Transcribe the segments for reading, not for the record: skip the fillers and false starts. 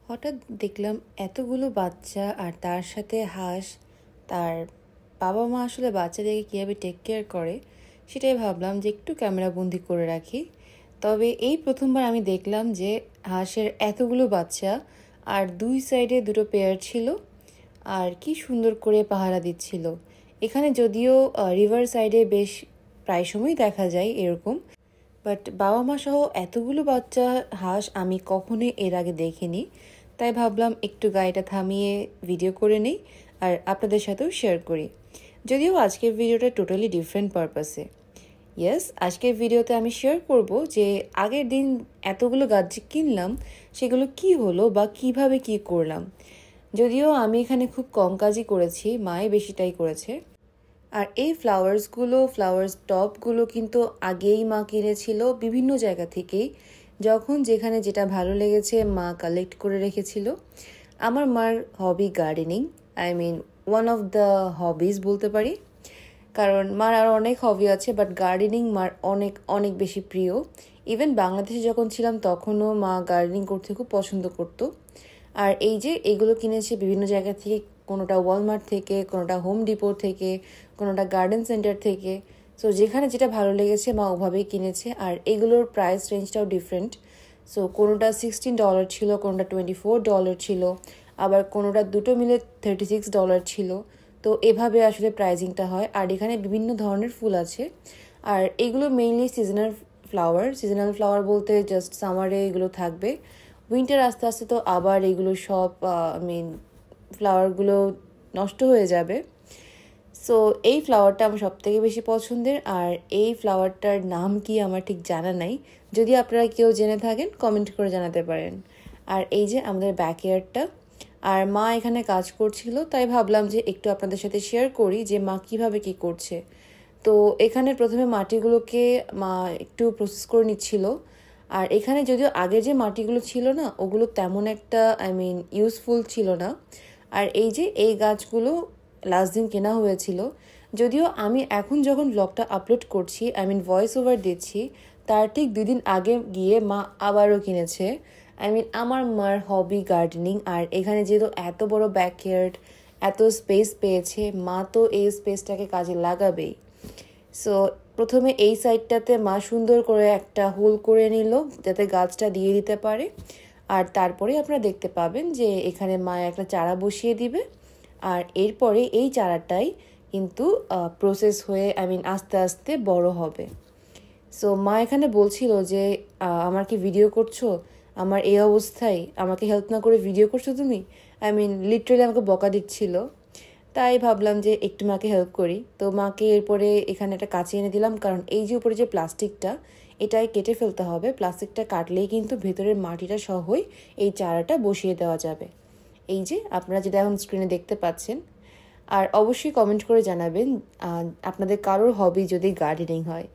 হঠাৎ দেখলাম এতগুলো বাচ্চা আর তার সাথে হাঁস। তার বাবা মা আসলে বাচ্চাদেরকে কীভাবে টেক কেয়ার করে সেটাই ভাবলাম যে একটু ক্যামেরাবন্দি করে রাখি। তবে এই প্রথমবার আমি দেখলাম যে হাঁসের এতগুলো বাচ্চা আর দুই সাইডে দুটো পেয়ার ছিল আর কি সুন্দর করে পাহারা দিচ্ছিল। এখানে যদিও রিভার সাইডে বেশ প্রায় সময় দেখা যায় এরকম, বাট বাবা মা সহ এতগুলো বাচ্চা হাঁস আমি কখনোই এর আগে দেখিনি। তাই ভাবলাম একটু গাড়িটা থামিয়ে ভিডিও করে নেই আর আপনাদের সাথেও শেয়ার করি। যদিও আজকের ভিডিওটা টোটালি ডিফারেন্ট পারপাসে। ইয়েস, আজকের ভিডিওতে আমি শেয়ার করব যে আগের দিন এতগুলো গাছ যে কিনলাম সেগুলো কি হলো বা কিভাবে কি করলাম। যদিও আমি এখানে খুব কম কাজই করেছি, মাই বেশিটাই করেছে। আর এই ফ্লাওয়ার্স টপগুলো কিন্তু আগেই মা কিনেছিল বিভিন্ন জায়গা থেকেই, যখন যেখানে যেটা ভালো লেগেছে মা কালেক্ট করে রেখেছিল। আমার মার hobby gardening, one of the hobbies বলতে পারি, কারণ মার আরও অনেক হবি আছে বাট গার্ডেনিং মার অনেক অনেক বেশি প্রিয়। ইভেন বাংলাদেশে যখন ছিলাম তখনও মা গার্ডেনিং করতে খুব পছন্দ করতো। আর এই যে এগুলো কিনেছে বিভিন্ন জায়গা থেকে, কোনোটা ওয়ালমার্ট থেকে, কোনোটা হোম ডিপো থেকে, কোনোটা গার্ডেন সেন্টার থেকে। সো যেখানে যেটা ভালো লেগেছে মা ওভাবেই কিনেছে। আর এগুলোর প্রাইস রেঞ্জটাও ডিফারেন্ট। সো কোনোটা $16 ছিল, কোনোটা $24 ছিল, আবার কোনোটা দুটো মিলে $36 ছিল। তো এভাবে আসলে প্রাইজিংটা হয়। আর এখানে বিভিন্ন ধরনের ফুল আছে। আর এগুলো মেইনলি সিজনাল ফ্লাওয়ার বলতে জাস্ট সামারে এগুলো থাকবে। উইন্টার আস্তে আস্তে তো আবার এগুলো সব ফ্লাওয়ারগুলো নষ্ট হয়ে যাবে। সো এই ফ্লাওয়ারটা আমার সবথেকে বেশি পছন্দের। আর এই ফ্লাওয়ারটার নাম কি আমার ঠিক জানা নাই, যদি আপনারা কেউ জেনে থাকেন কমেন্ট করে জানাতে পারেন। আর এই যে আমাদের ব্যাকইয়ার্ডটা, আর মা এখানে কাজ করছিল তাই ভাবলাম যে একটু আপনাদের সাথে শেয়ার করি যে মা কিভাবে কি করছে। তো এখানে প্রথমে মাটিগুলোকে মা একটু প্রসেস করে নিচ্ছিল। আর এখানে যদিও আগে যে মাটিগুলো ছিল না ওগুলো তেমন একটা ইউজফুল ছিল না। আর এই যে এই গাছগুলো লাস্ট দিন কেনা হয়েছিল। যদিও আমি এখন যখন ব্লগটা আপলোড করছি ভয়েস ওভার দিচ্ছি, তার ঠিক 2 দিন আগে গিয়ে মা আবারও কিনেছে। আমার মার হবি গার্ডেনিং। আর এখানে যেহেতু এত বড় ব্যাকইয়ার্ড, এত স্পেস পেয়েছে, মা তো এই স্পেসটাকে কাজে লাগাবেই। সো প্রথমে এই সাইডটাতে মা সুন্দর করে একটা হোল করে নিল যাতে গাছটা দিয়ে দিতে পারে। আর তারপরে আপনারা দেখতে পাবেন যে এখানে মা একটা চারা বসিয়ে দিবে। আর এরপরে এই চারাটাই কিন্তু প্রসেস হয়ে আস্তে আস্তে বড় হবে। সো মা এখানে বলছিল যে আমার কি ভিডিও করছো, আমার এই অবস্থায় আমাকে হেল্প না করে ভিডিও করছো তুমি। লিটারালি আমাকে বকা দিচ্ছিল। তাই ভাবলাম যে একটু মাকে হেল্প করি। তো মাকে এরপরে এখানে একটা কাঁচি এনে দিলাম, কারণ এই যে উপরে যে প্লাস্টিকটা এটাই কেটে ফেলতে হবে। প্লাস্টিকটা কাটলেই কিন্তু ভেতরের মাটিটা সহই এই চারাটা বসিয়ে দেওয়া যাবে। এই যে আপনারা যেটা এখন স্ক্রিনে দেখতে পাচ্ছেন। আর অবশ্যই কমেন্ট করে জানাবেন আপনাদের কারোর হবি যদি গার্ডেনিং হয়।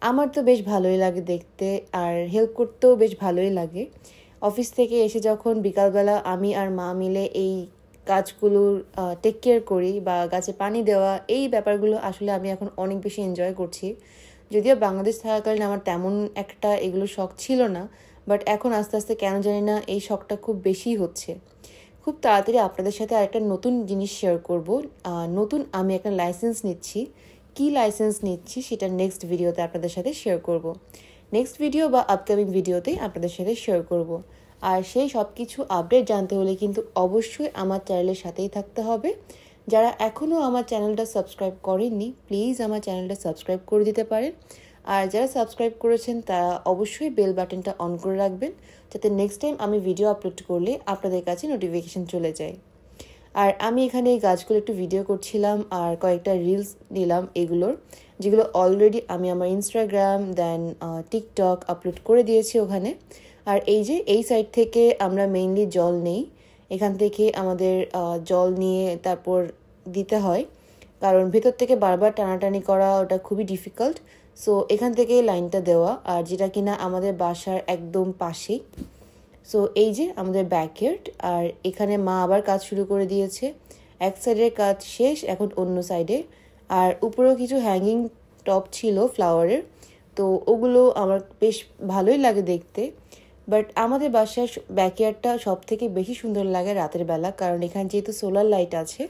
আমার তো বেশ ভালোই লাগে দেখতে, আর হেল্প করতেও বেশ ভালোই লাগে। অফিস থেকে এসে যখন বিকালবেলা আমি আর মা মিলে এই গাছগুলোর টেক কেয়ার করি বা গাছে পানি দেওয়া, এই ব্যাপারগুলো আসলে আমি এখন অনেক বেশি এনজয় করছি। যদিও বাংলাদেশ থাকাকালীন আমার তেমন একটা এগুলো শখ ছিল না, বাট এখন আস্তে আস্তে কেন জানি না এই শখটা খুব বেশি হচ্ছে। খুব তাড়াতাড়ি আপনাদের সাথে আরেকটা নতুন জিনিস শেয়ার করব। আমি একটা লাইসেন্স নিচ্ছি। কি লাইসেন্স নিচ্ছি সেটা নেক্সট ভিডিওতে আপনাদের সাথে শেয়ার করব। নেক্সট ভিডিও বা আপকামিং ভিডিওতেই আপনাদের সাথে শেয়ার করব। আর সেই সব কিছু আপডেট জানতে হলে কিন্তু অবশ্যই আমার চ্যানেলের সাথেই থাকতে হবে। যারা এখনও আমার চ্যানেলটা সাবস্ক্রাইব করেননি প্লিজ আমার চ্যানেলটা সাবস্ক্রাইব করে দিতে পারেন। আর যারা সাবস্ক্রাইব করেছেন তারা অবশ্যই বেল বাটনটা অন করে রাখবেন, যাতে নেক্সট টাইম আমি ভিডিও আপলোড করলে আপনাদের কাছে নোটিফিকেশন চলে যায়। আর আমি এখানে এই গাছগুলো একটু ভিডিও করছিলাম আর কয়েকটা রিলস নিলাম এগুলোর, যেগুলো অলরেডি আমি আমার ইনস্টাগ্রাম দেন টিকটক আপলোড করে দিয়েছি ওখানে। আর এই যে এই সাইড থেকে আমরা মেইনলি জল নেই, এখান থেকে আমাদের জল নিয়ে তারপর দিতে হয়, কারণ ভেতর থেকে বারবার টানাটানি করা ওটা খুবই ডিফিকাল্ট। সো এখান থেকে লাইনটা দেওয়া, আর যেটা কিনা আমাদের বাসার একদম পাশেই। সো এই যে আমাদের ব্যাকইয়ার্ড, আর এখানে মা আবার কাজ শুরু করে দিয়েছে। এক সাইডের কাজ শেষ, এখন অন্য সাইডে। আর উপরেও কিছু হ্যাঙ্গিং টপ ছিল ফ্লাওয়ারের, তো ওগুলো আমার বেশ ভালোই লাগে দেখতে। বাট আমাদের বাসার ব্যাকইয়ার্ডটা সব থেকে বেশি সুন্দর লাগে রাতের বেলা, কারণ এখানে যেহেতু সোলার লাইট আছে,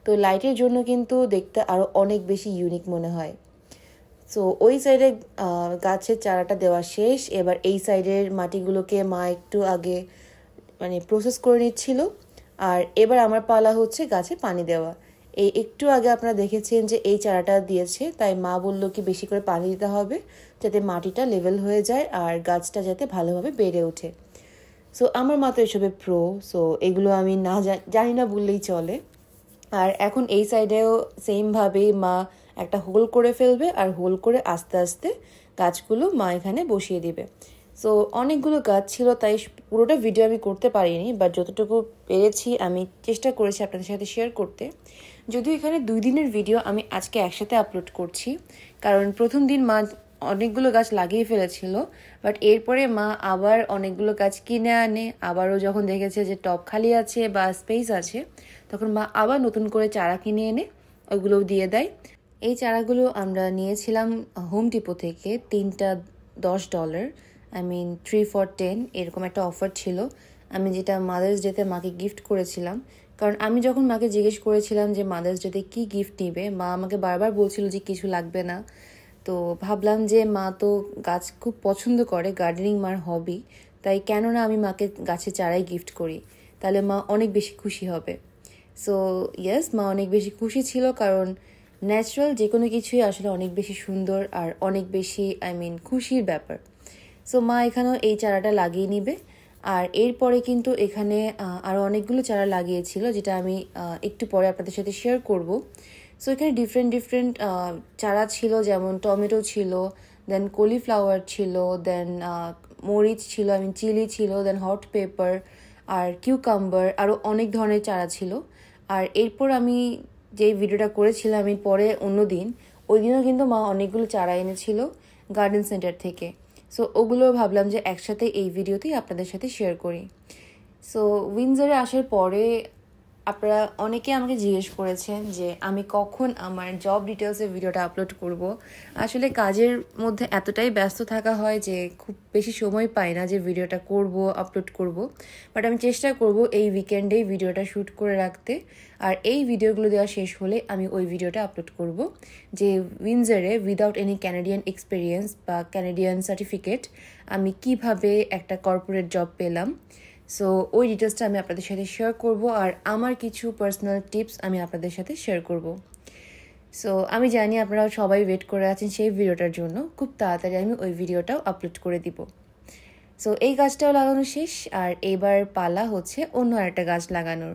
তো লাইটের জন্য কিন্তু দেখতে আরও অনেক বেশি ইউনিক মনে হয়। সো ওই সাইডে গাছের চারাটা দেওয়া শেষ। এবার এই সাইডের মাটিগুলোকে মা একটু আগে মানে প্রসেস করে নিচ্ছিল, আর এবার আমার পালা হচ্ছে গাছে পানি দেওয়া। এই একটু আগে আপনারা দেখেছেন যে এই চারাটা দিয়েছে, তাই মা বললো কি বেশি করে পানি দিতে হবে যাতে মাটিটা লেভেল হয়ে যায় আর গাছটা যাতে ভালোভাবে বেড়ে ওঠে। সো আমার মা তো এসবে প্রো, সো এগুলো আমি না জানি না বললেই চলে। আর এখন এই সাইডেও সেমভাবেই মা একটা হোল করে ফেলবে, আর হোল করে আস্তে আস্তে গাছগুলো মা এখানে বসিয়ে দিবে। সো অনেকগুলো গাছ ছিল, তাই পুরোটা ভিডিও আমি করতে পারিনি, বাট যতটুকু পেরেছি আমি চেষ্টা করেছি আপনাদের সাথে শেয়ার করতে। যদিও এখানে 2 দিনের ভিডিও আমি আজকে একসাথে আপলোড করছি, কারণ প্রথম দিন মা অনেকগুলো গাছ লাগিয়ে ফেলেছিল, বাট এরপরে মা আবার অনেকগুলো গাছ কিনে আনে। আবারও যখন দেখেছে যে টব খালি আছে বা স্পেস আছে, তখন মা আবার নতুন করে চারা কিনে এনে ওগুলোও দিয়ে দেয়। এই চারাগুলো আমরা নিয়েছিলাম হোম ডিপো থেকে, 3টা $10, আই মিন 3 for 10 এরকম একটা অফার ছিল। আমি যেটা মাদার্স ডেতে মাকে গিফট করেছিলাম, কারণ আমি যখন মাকে জিজ্ঞেস করেছিলাম যে মাদার্স ডেতে কী গিফট নিবে, মা আমাকে বারবার বলছিল যে কিছু লাগবে না। তো ভাবলাম যে মা তো গাছ খুব পছন্দ করে, গার্ডেনিং মার হবি, তাই কেন না আমি মাকে গাছের চারাই গিফট করি, তাহলে মা অনেক বেশি খুশি হবে। সো ইয়েস, মা অনেক বেশি খুশি ছিল, কারণ ন্যাচারাল যে কোনো কিছুই আসলে অনেক বেশি সুন্দর আর অনেক বেশি খুশির ব্যাপার। সো মা এখানেও এই চারাটা লাগিয়ে নিবে। আর এরপরে কিন্তু এখানে আরও অনেকগুলো চারা লাগিয়েছিল, যেটা আমি একটু পরে আপনাদের সাথে শেয়ার করব। সো এখানে ডিফারেন্ট চারা ছিল, যেমন টমেটো ছিল, দেন কলিফ্লাওয়ার ছিল, দেন মরিচ ছিল, চিলি ছিল, দেন হট পেপার আর কিউকাম্বার, আরও অনেক ধরনের চারা ছিল। আর এরপর আমি যেই ভিডিওটা করেছিলাম আমি পরে অন্য দিন, ওই দিনও কিন্তু মা অনেকগুলো চারা এনেছিল গার্ডেন সেন্টার থেকে। সো ওগুলো ভাবলাম যে একসাথে এই ভিডিওতেই আপনাদের সাথে শেয়ার করি। সো উইন্ডসরে আসার পরে আপনারা অনেকে আমাকে জিজ্ঞেস করেছেন যে আমি কখন আমার জব ডিটেলসের ভিডিওটা আপলোড করব। আসলে কাজের মধ্যে এতটাই ব্যস্ত থাকা হয় যে খুব বেশি সময় পাই না যে ভিডিওটা করব, আপলোড করব। বাট আমি চেষ্টা করব এই উইকেন্ডেই ভিডিওটা শ্যুট করে রাখতে, আর এই ভিডিওগুলো দেওয়া শেষ হলে আমি ওই ভিডিওটা আপলোড করব যে উইন্ডসরে উইদাউট এনি ক্যানাডিয়ান এক্সপিরিয়েন্স বা ক্যানাডিয়ান সার্টিফিকেট আমি কিভাবে একটা কর্পোরেট জব পেলাম। সো ওই ডিটেলসটা আমি আপনাদের সাথে শেয়ার করব, আর আমার কিছু পার্সোনাল টিপস আমি আপনাদের সাথে শেয়ার করব। সো আমি জানি আপনারা সবাই ওয়েট করে আছেন সেই ভিডিওটার জন্য, খুব তাড়াতাড়ি আমি ওই ভিডিওটাও আপলোড করে দিব। সো এই গাছটাও লাগানো শেষ, আর এবার পালা হচ্ছে অন্য একটা গাছ লাগানোর।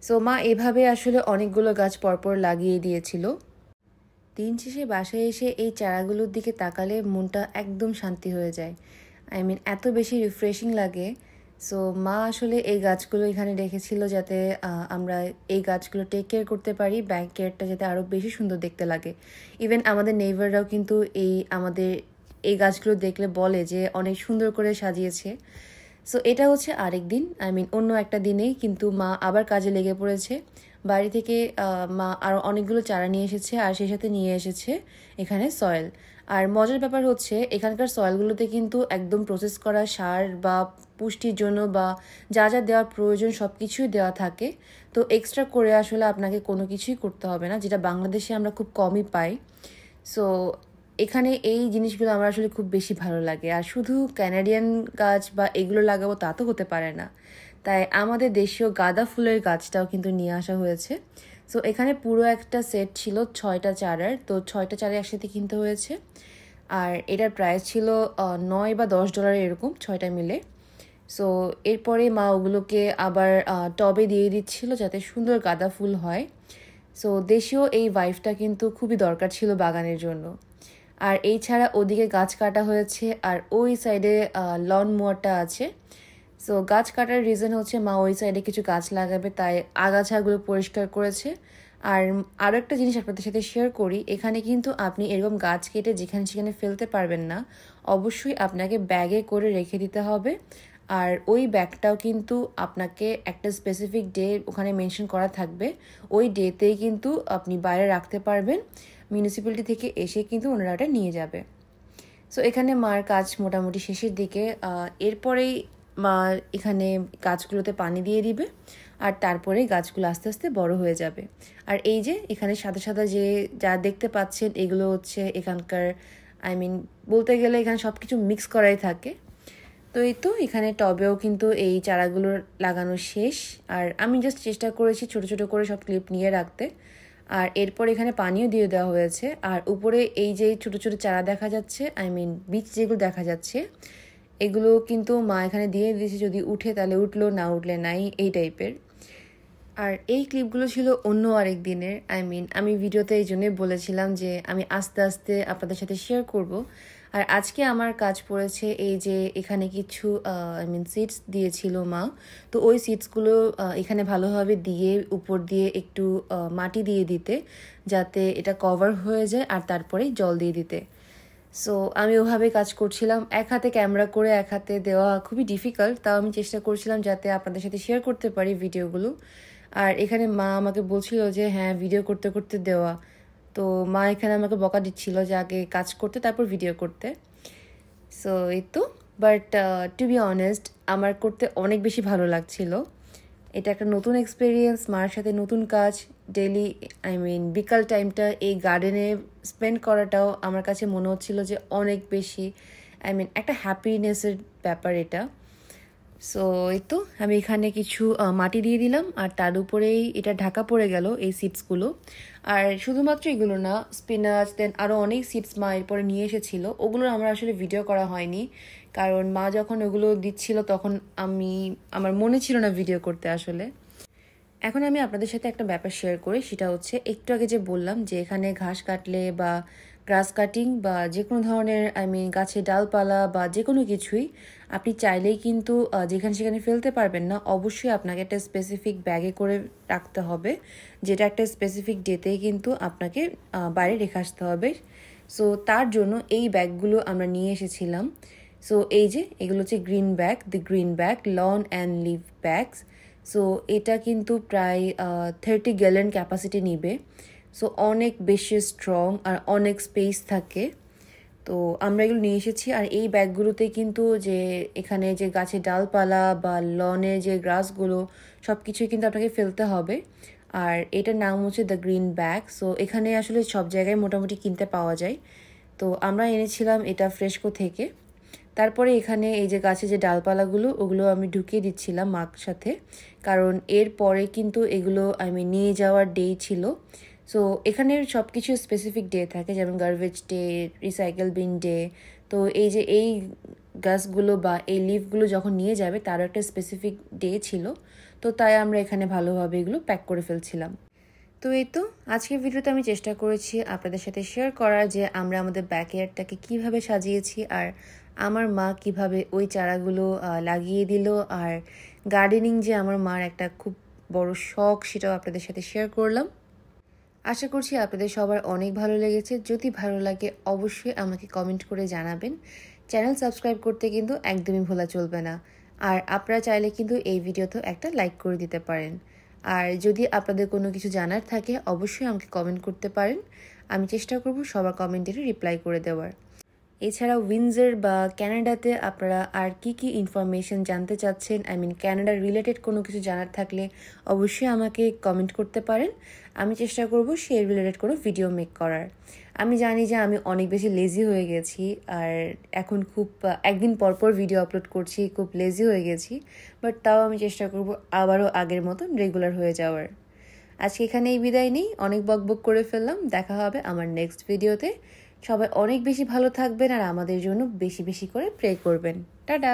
সো মা এভাবে আসলে অনেকগুলো গাছ পরপর লাগিয়ে দিয়েছিল। দিন শেষে বাসায় এসে এই চারাগুলোর দিকে তাকালে মনটা একদম শান্তি হয়ে যায়, এত বেশি রিফ্রেশিং লাগে। সো মা আসলে এই গাছগুলো এখানে রেখেছিল যাতে আমরা এই গাছগুলো টেক কেয়ার করতে পারি, ব্যাক কেয়ারটা যাতে আরও বেশি সুন্দর দেখতে লাগে। ইভেন আমাদের নেইবাররাও কিন্তু আমাদের এই গাছগুলো দেখলে বলে যে অনেক সুন্দর করে সাজিয়েছে। সো এটা হচ্ছে আরেক দিন, অন্য একটা দিনেই কিন্তু মা আবার কাজে লেগে পড়েছে। বাড়ি থেকে মা আরও অনেকগুলো চারা নিয়ে এসেছে, আর সেই সাথে নিয়ে এসেছে এখানে সয়েল। আর মজার ব্যাপার হচ্ছে এখানকার সয়েলগুলোতে কিন্তু একদম প্রসেস করা সার বা পুষ্টির জন্য বা যা যা দেওয়ার প্রয়োজন সব কিছুই দেওয়া থাকে। তো এক্সট্রা করে আসলে আপনাকে কোনো কিছুই করতে হবে না, যেটা বাংলাদেশে আমরা খুব কমই পাই। সো এখানে এই জিনিসগুলো আমার আসলে খুব বেশি ভালো লাগে। আর শুধু ক্যানাডিয়ান গাছ বা এগুলো লাগাবো তা তো হতে পারে না, তাই আমাদের দেশীয় গাঁদা ফুলের গাছটাও কিন্তু নিয়ে আসা হয়েছে। সো এখানে পুরো একটা সেট ছিল 6টা চারার, তো 6টা চারা একসাথে কিনতে হয়েছে। আর এটার প্রাইস ছিল $9 বা $10 এরকম 6টা মিলে। সো এরপরে মা ওগুলোকে আবার টবে দিয়ে দিচ্ছিল যাতে সুন্দর গাঁদা ফুল হয়। সো দেশীয় এই ভাইবটা কিন্তু খুবই দরকার ছিল বাগানের জন্য। আর এই ছাড়া ওদিকে গাছ কাটা হয়েছে, আর ওই সাইডে লন মোয়ারটা আছে। সো গাছ কাটার রিজন হচ্ছে মা ওই সাইডে কিছু গাছ লাগাবে, তাই আগাছাগুলো পরিষ্কার করেছে। আর আরও একটা জিনিস আপনাদের সাথে শেয়ার করি, এখানে কিন্তু আপনি এরকম গাছ কেটে যেখানে সেখানে ফেলতে পারবেন না, অবশ্যই আপনাকে ব্যাগে করে রেখে দিতে হবে। আর ওই ব্যাগটাও কিন্তু আপনাকে একটা স্পেসিফিক ডে ওখানে মেনশন করা থাকবে, ওই ডেতেই কিন্তু আপনি বাইরে রাখতে পারবেন। মিউনিসিপ্যালিটি থেকে এসে কিন্তু ওনারা ওটা নিয়ে যাবে। সো এখানে মার কাজ মোটামুটি শেষের দিকে। এরপরেই মা এখানে গাছগুলোতে পানি দিয়ে দিবে আর তারপরে গাছগুলো আস্তে আস্তে বড় হয়ে যাবে। আর এই যে এখানে সাদা সাদা যে যা দেখতে পাচ্ছেন এগুলো হচ্ছে এখানকার বলতে গেলে এখানে সব কিছু মিক্স করাই থাকে। তো এই তো এখানে টবেও কিন্তু এই চারাগুলোর লাগানো শেষ। আর আমি জাস্ট চেষ্টা করেছি ছোট ছোট করে সব ক্লিপ নিয়ে রাখতে। আর এরপর এখানে পানিও দিয়ে দেওয়া হয়েছে। আর উপরে এই যে ছোট ছোট চারা দেখা যাচ্ছে বীজ যেগুলো দেখা যাচ্ছে এগুলো কিন্তু মা এখানে দিয়ে দিয়েছে, যদি উঠে তাহলে উঠলো, না উঠলে নাই, এই টাইপের। আর এই ক্লিপগুলো ছিল অন্য আরেক দিনের। আমি ভিডিওতে এই জন্যই বলেছিলাম যে আমি আস্তে আস্তে আপনাদের সাথে শেয়ার করব। আর আজকে আমার কাজ পড়েছে এই যে এখানে কিছু সিডস দিয়েছিল মা, তো ওই সিডসগুলো এখানে ভালোভাবে দিয়ে উপর দিয়ে একটু মাটি দিয়ে দিতে, যাতে এটা কভার হয়ে যায়, আর তারপরে জল দিয়ে দিতে। সো আমি ওভাবে কাজ করছিলাম, এক হাতে ক্যামেরা করে এক হাতে দেওয়া খুবই ডিফিকাল্ট, তাও আমি চেষ্টা করছিলাম যাতে আপনাদের সাথে শেয়ার করতে পারি ভিডিওগুলো। আর এখানে মা আমাকে বলছিল যে হ্যাঁ ভিডিও করতে করতে দেওয়া, তো মা এখানে আমাকে বকা দিচ্ছিল যে আগে কাজ করতে তারপর ভিডিও করতে। সো এই তো, বাট টু বি অনেস্ট আমার করতে অনেক বেশি ভালো লাগছিল। এটা একটা নতুন এক্সপিরিয়েন্স, মার সাথে নতুন কাজ, ডেইলি বিকাল টাইমটা এই গার্ডেনে স্পেন্ড করাটাও আমার কাছে মনে হচ্ছিল যে অনেক বেশি একটা হ্যাপিনেসের ব্যাপার এটা। সো এই তো আমি এখানে কিছু মাটি দিয়ে দিলাম আর তার উপরেই এটা ঢাকা পড়ে গেল এই সিডসগুলো। আর শুধুমাত্র এগুলো না, স্পিনাচ দেন আরও অনেক সিডস মা এরপরে নিয়ে এসেছিলো, ওগুলোর আমার আসলে ভিডিও করা হয়নি, কারণ মা যখন ওগুলো দিচ্ছিল তখন আমার মনে ছিল না ভিডিও করতে আসলে। এখন আমি আপনাদের সাথে একটা ব্যাপার শেয়ার করি, সেটা হচ্ছে একটু আগে যে বললাম যে এখানে ঘাস কাটলে বা গ্রাস কাটিং বা যে কোনো ধরনের গাছের ডালপালা বা যে কোনো কিছুই আপনি চাইলেই কিন্তু যেখানে সেখানে ফেলতে পারবেন না, অবশ্যই আপনাকে একটা স্পেসিফিক ব্যাগে করে রাখতে হবে, যেটা একটা স্পেসিফিক ডেতেই কিন্তু আপনাকে বাইরে রেখে আসতে হবে। সো তার জন্য এই ব্যাগগুলো আমরা নিয়ে এসেছিলাম। সো এই যে এগুলো হচ্ছে green bag lawn and leaf bags. So এটা কিন্তু প্রায় 30 গ্যালন ক্যাপাসিটি নিবে। সো অনেক বেশি স্ট্রং আর অনেক স্পেস থাকে। তো আমরা এগুলো নিয়ে এসেছি। আর এই ব্যাগগুলোতে কিন্তু যে এখানে যে গাছের ডালপালা বা লনে যে গ্রাসগুলো সব কিছুই কিন্তু আপনাকে ফেলতে হবে। আর এটার নাম হচ্ছে দ্য গ্রিন ব্যাগ। সো এখানে আসলে সব জায়গায় মোটামুটি কিনতে পাওয়া যায়। তো আমরা এনেছিলাম এটা ফ্রেশকো থেকে। তারপরে এখানে এই যে গাছে যে ডালপালাগুলো ওগুলো আমি ঢুকিয়ে দিচ্ছিলাম মার সাথে, কারণ এর পরে কিন্তু এগুলো নিয়ে যাওয়ার ডে ছিল। সো এখানে সব কিছু স্পেসিফিক ডে থাকে, যেমন garbage day, recycle bin day. তো এই যে এই গাছগুলো বা এই লিফগুলো যখন নিয়ে যাবে তারও একটা স্পেসিফিক ডে ছিল, তো তাই আমরা এখানে ভালোভাবে এগুলো প্যাক করে ফেলছিলাম। তো এই তো আজকের ভিডিওতে আমি চেষ্টা করেছি আপনাদের সাথে শেয়ার করার যে আমরা আমাদের ব্যাকইয়ার্ডটাকে কিভাবে সাজিয়েছি আর আমার মা কিভাবে ওই চারাগুলো লাগিয়ে দিল। আর গার্ডেনিং যে আমার মার একটা খুব বড় শখ, সেটাও আপনাদের সাথে শেয়ার করলাম। আশা করছি আপনাদের সবার অনেক ভালো লেগেছে। যদি ভালো লাগে অবশ্যই আমাকে কমেন্ট করে জানাবেন। চ্যানেল সাবস্ক্রাইব করতে কিন্তু একদমই ভোলা চলবে না। আর আপনারা চাইলে কিন্তু এই ভিডিওতে একটা লাইক করে দিতে পারেন। আর যদি আপনাদের কোনো কিছু জানার থাকে অবশ্যই আমাকে কমেন্ট করতে পারেন, আমি চেষ্টা করব সবার কমেন্টেরই রিপ্লাই করে দেওয়ার। এছাড়া উইন্ডসর বা ক্যানাডাতে আপনারা আর কি কি ইনফরমেশন জানতে চাচ্ছেন, ক্যানাডার রিলেটেড কোনো কিছু জানার থাকলে অবশ্যই আমাকে কমেন্ট করতে পারেন। আমি চেষ্টা করব সেই রিলেটেড কোনো ভিডিও মেক করার। আমি জানি যে আমি অনেক বেশি লেজি হয়ে গেছি, আর এখন খুব একদিন পরপর ভিডিও আপলোড করছি, খুব লেজি হয়ে গেছি, বাট তাও আমি চেষ্টা করব আবারও আগের মতন রেগুলার হয়ে যাওয়ার। আজকে এখানেই বিদায় নেই, অনেক বকবক করে ফেললাম। দেখা হবে আমার নেক্সট ভিডিওতে। সবাই অনেক বেশি ভালো থাকবেন আর আমাদের জন্য বেশি বেশি করে প্রে করবেন। টাটা।